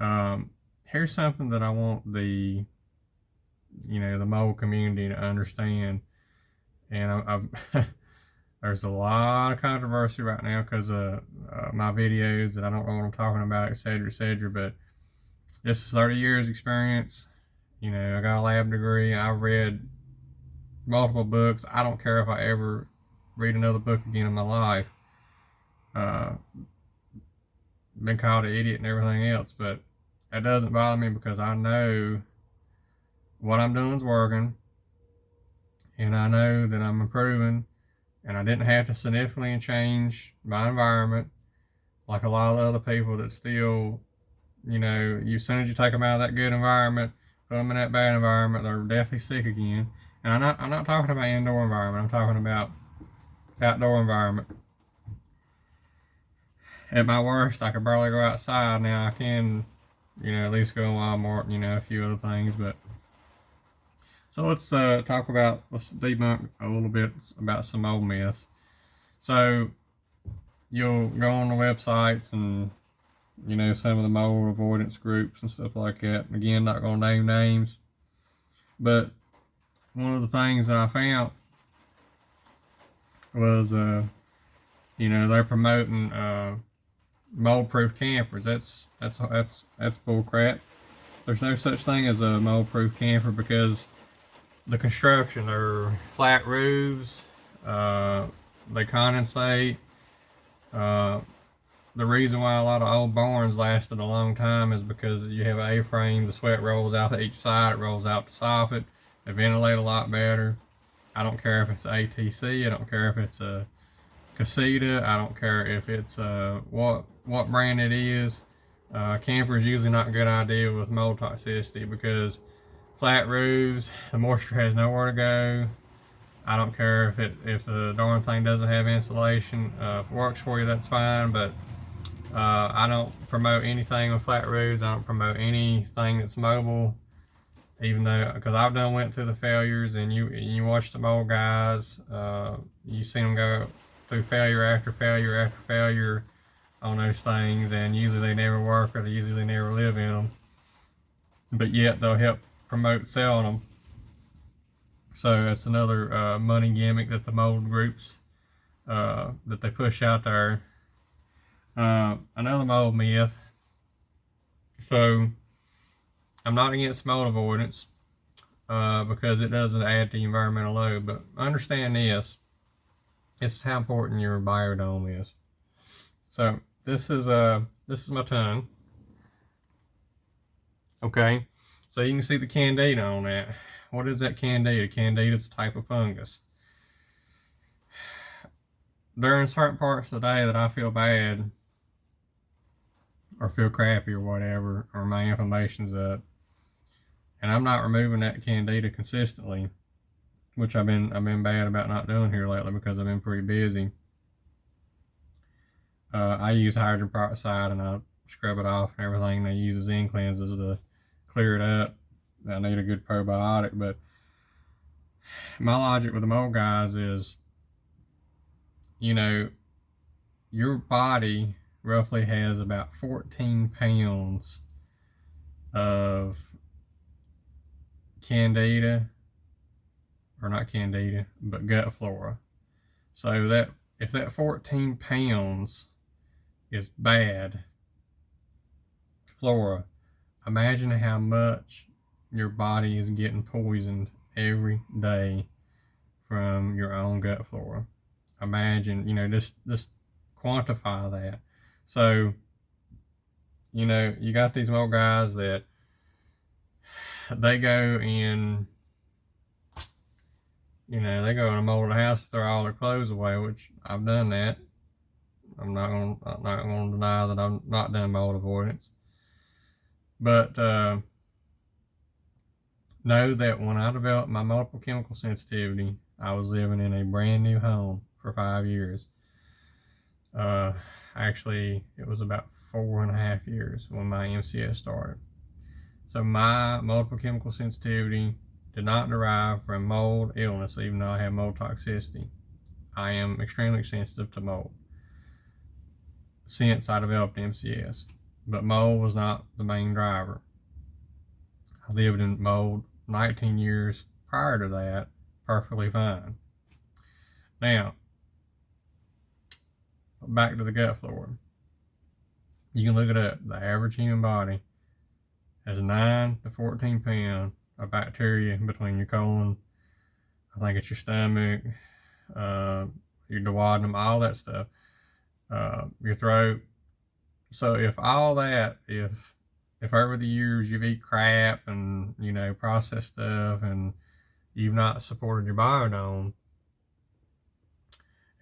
Here's something that I want the mold community to understand. And I've there's a lot of controversy right now because of my videos that I don't know what I'm talking about, etc., etc. But this is 30 years experience. I got a lab degree. I've read multiple books. I don't care if I ever read another book again in my life. Uh, been called an idiot and everything else, but that doesn't bother me because I know what I'm doing is working, and I know that I'm improving, and I didn't have to significantly change my environment like a lot of other people that still, as soon as you take them out of that good environment, put them in that bad environment, they're deathly sick again. And I'm not talking about indoor environment. I'm talking about outdoor environment. At my worst, I could barely go outside. Now I can, at least go to Walmart, a few other things. But so let's let's debunk a little bit about some old myths. So you'll go on the websites and some of the mold avoidance groups and stuff like that. Again, not gonna name names, but one of the things that I found was they're promoting mold-proof campers. That's bull crap. There's no such thing as a mold-proof camper because the construction are flat roofs, they condensate. The reason why a lot of old barns lasted a long time is because you have an A-frame, the sweat rolls out to each side, it rolls out the soffit, they ventilate a lot better. I don't care if it's ATC, I don't care if it's a Casita, I don't care if it's what brand it is. Camper is usually not a good idea with mold toxicity because flat roofs, the moisture has nowhere to go. I don't care if the darn thing doesn't have insulation. If it works for you, that's fine, but I don't promote anything with flat roofs. I don't promote anything that's mobile, even though, because I've went through the failures, and you watch the old guys, you see them go through failure after failure after failure on those things, and usually they never work, or usually they never live in them, but yet they'll help promote selling them. So that's another money gimmick that the mold groups that they push out there. Another mold myth. So I'm not against mold avoidance because it doesn't add to the environmental load, but understand this. This is how important your biodome is. So this is my tongue. Okay, so you can see the candida on that. What is that candida? Candida is a type of fungus. During certain parts of the day that I feel bad or feel crappy or whatever, or my inflammation's up, and I'm not removing that candida consistently, which I've been bad about not doing here lately because I've been pretty busy. I use hydrogen peroxide and I scrub it off and everything. They use zinc cleansers to clear it up. I need a good probiotic, but my logic with the mold guys is, your body roughly has about 14 pounds of candida, or not candida, but gut flora. So that if that 14 pounds is bad flora, imagine how much your body is getting poisoned every day from your own gut flora. Imagine, just quantify that. So, you got these old guys that they go in, they go in a molded house, throw all their clothes away, which I've done that. I'm not gonna deny that I've not done mold avoidance. But know that when I developed my multiple chemical sensitivity, I was living in a brand new home for 5 years. Actually, it was about 4.5 years when my MCS started. So my multiple chemical sensitivity did not derive from mold illness, even though I have mold toxicity. I am extremely sensitive to mold since I developed MCS. but mold was not the main driver. I lived in mold 19 years prior to that, perfectly fine. Now, back to the gut flora. You can look it up. The average human body has 9 to 14 pounds of bacteria between your colon, I think it's your stomach, your duodenum, all that stuff, your throat. So if all that, if over the years you've eaten crap and, you know, processed stuff and you've not supported your biodome,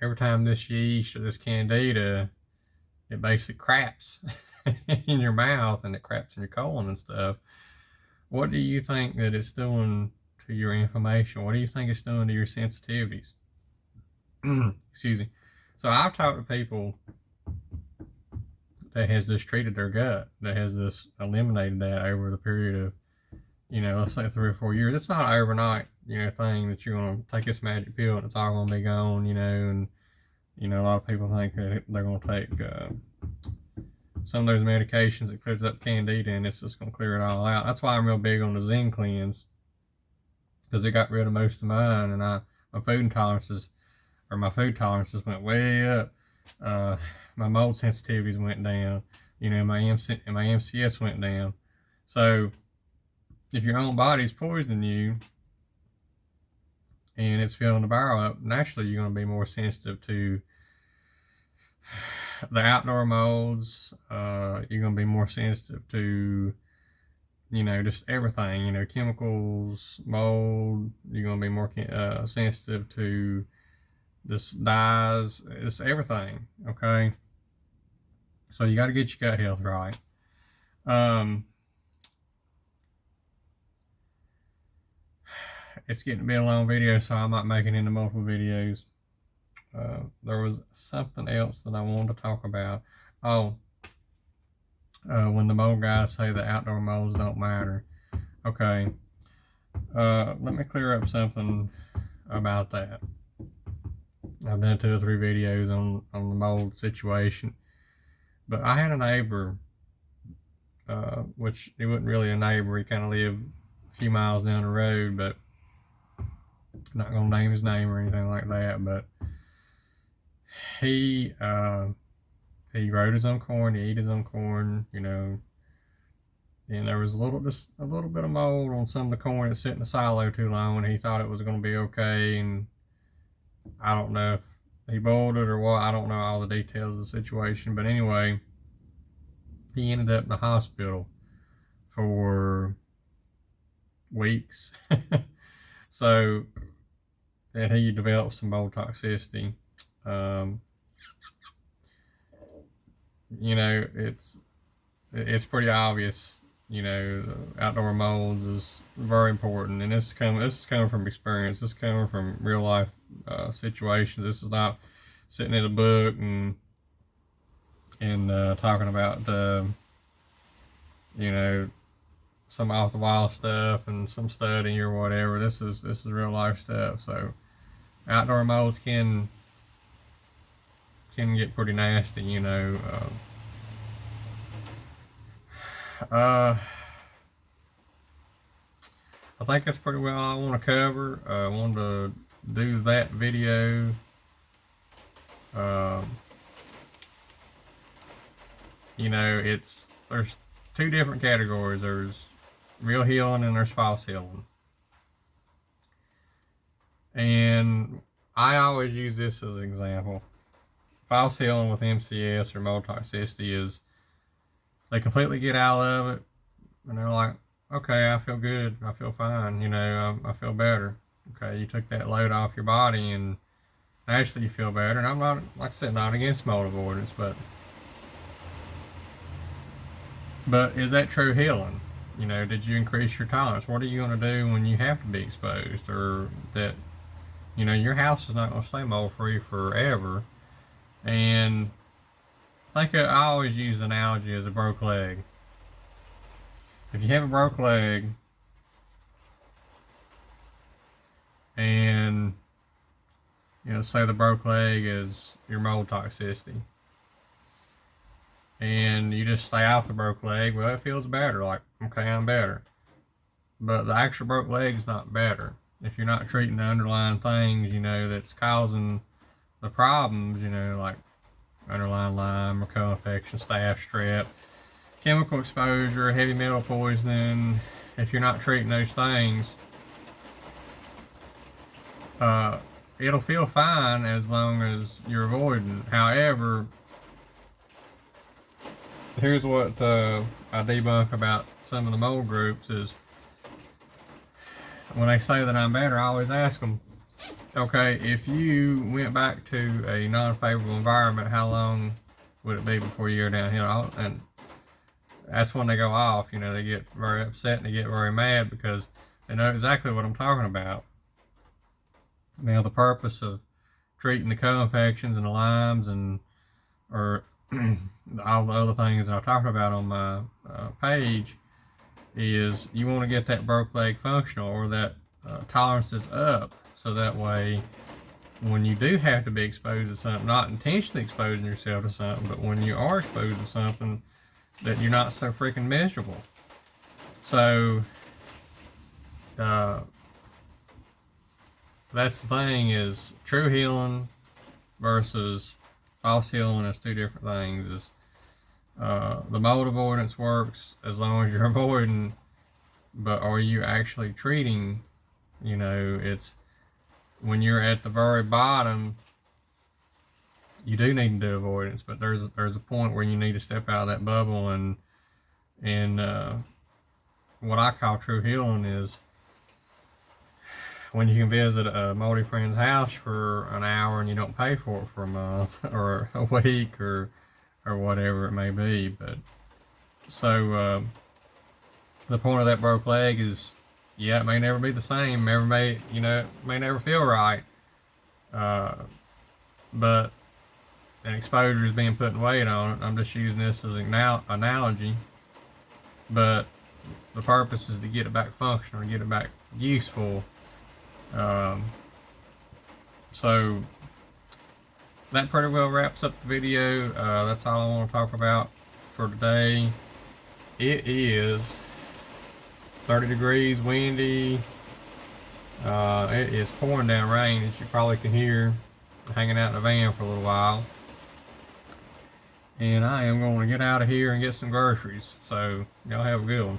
every time this yeast or this candida, it basically craps in your mouth and it craps in your colon and stuff. What do you think that it's doing to your inflammation? What do you think it's doing to your sensitivities? Excuse me. So I've talked to people that has just treated their gut, that has just eliminated that over the period of, you know, let's say 3 or 4 years. It's not an overnight, you know, thing that you're going to take this magic pill and it's all going to be gone, you know, and, you know, a lot of people think that they're going to take some of those medications that clears up candida and it's just going to clear it all out. That's why I'm real big on the Zen cleanse, because it got rid of most of mine, and my food tolerances went way up. My mold sensitivities went down. You know, my MCS went down. So if your own body's poisoning you and it's filling the barrel up, naturally you're going to be more sensitive to the outdoor molds. You're going to be more sensitive to, you know, just everything, you know, chemicals, mold. You're going to be more sensitive to just dyes. It's everything, okay? So you got to get your gut health right. It's getting to be a long video, so I might make it into multiple videos. There was something else that I wanted to talk about. When the mold guys say the outdoor molds don't matter. Okay, let me clear up something about that. I've done 2 or 3 videos on the mold situation, but I had a neighbor, which he wasn't really a neighbor. He kind of lived a few miles down the road, but I'm not gonna name his name or anything like that. But he growed his own corn, he ate his own corn, you know, and there was just a little bit of mold on some of the corn that sit in the silo too long, and he thought it was going to be okay. And I don't know if he boiled it or what. I don't know all the details of the situation, but anyway, he ended up in the hospital for weeks. So, and he developed some mold toxicity. You know, it's pretty obvious. You know, outdoor molds is very important, and this is coming from experience. This is coming from real life situations. This is not sitting in a book and talking about you know, some off the wall stuff and some study or whatever. This is real life stuff. So outdoor molds can get pretty nasty, you know. I think that's pretty well all I want to cover. I wanted to do that video. You know, there's 2 different categories. There's real healing and there's false healing. And I always use this as an example. False healing with MCS or mold toxicity is they completely get out of it and they're like, okay, I feel good, I feel fine, you know, I feel better. Okay, you took that load off your body and actually you feel better. And I'm not, like I said, not against mold avoidance, but is that true healing? You know, did you increase your tolerance? What are you going to do when you have to be exposed, or that, you know, your house is not going to stay mold free forever? And I always use the analogy as a broke leg. If you have a broke leg and, you know, say the broke leg is your mold toxicity, and you just stay off the broke leg, well, it feels better. Like, okay, I'm better. But the actual broke leg is not better. If you're not treating the underlying things, that's causing the problems, like underlying Lyme or co-infection, staph, strep, chemical exposure, heavy metal poisoning, if you're not treating those things, it'll feel fine as long as you're avoiding. However, here's what I debunk about some of the mold groups is when they say that I'm better, I always ask them, okay, if you went back to a non-favorable environment, how long would it be before you go downhill? And that's when they go off. They get very upset and they get very mad because they know exactly what I'm talking about. Now, the purpose of treating the co-infections and the limes or all the other things that I'm talking about on my page is you want to get that broke leg functional, or that tolerance is up, so that way when you do have to be exposed to something, not intentionally exposing yourself to something, but when you are exposed to something, that you're not so freaking miserable. So that's the thing, is true healing versus false healing is two different things. Is the mold avoidance works as long as you're avoiding, but are you actually treating? It's when you're at the very bottom, you do need to do avoidance, but there's a point where you need to step out of that bubble, and what I call true healing is when you can visit a moldy friend's house for an hour and you don't pay for it for a month or a week or whatever it may be. But so the point of that broke leg is, yeah, it may never be the same. It may never feel right. But an exposure is being put in weight on it. I'm just using this as an analogy. But the purpose is to get it back functional, to get it back useful. So that pretty well wraps up the video. That's all I want to talk about for today. It is 30 degrees, windy. It is pouring down rain, as you probably can hear, hanging out in the van for a little while. And I am going to get out of here and get some groceries. So y'all have a good one.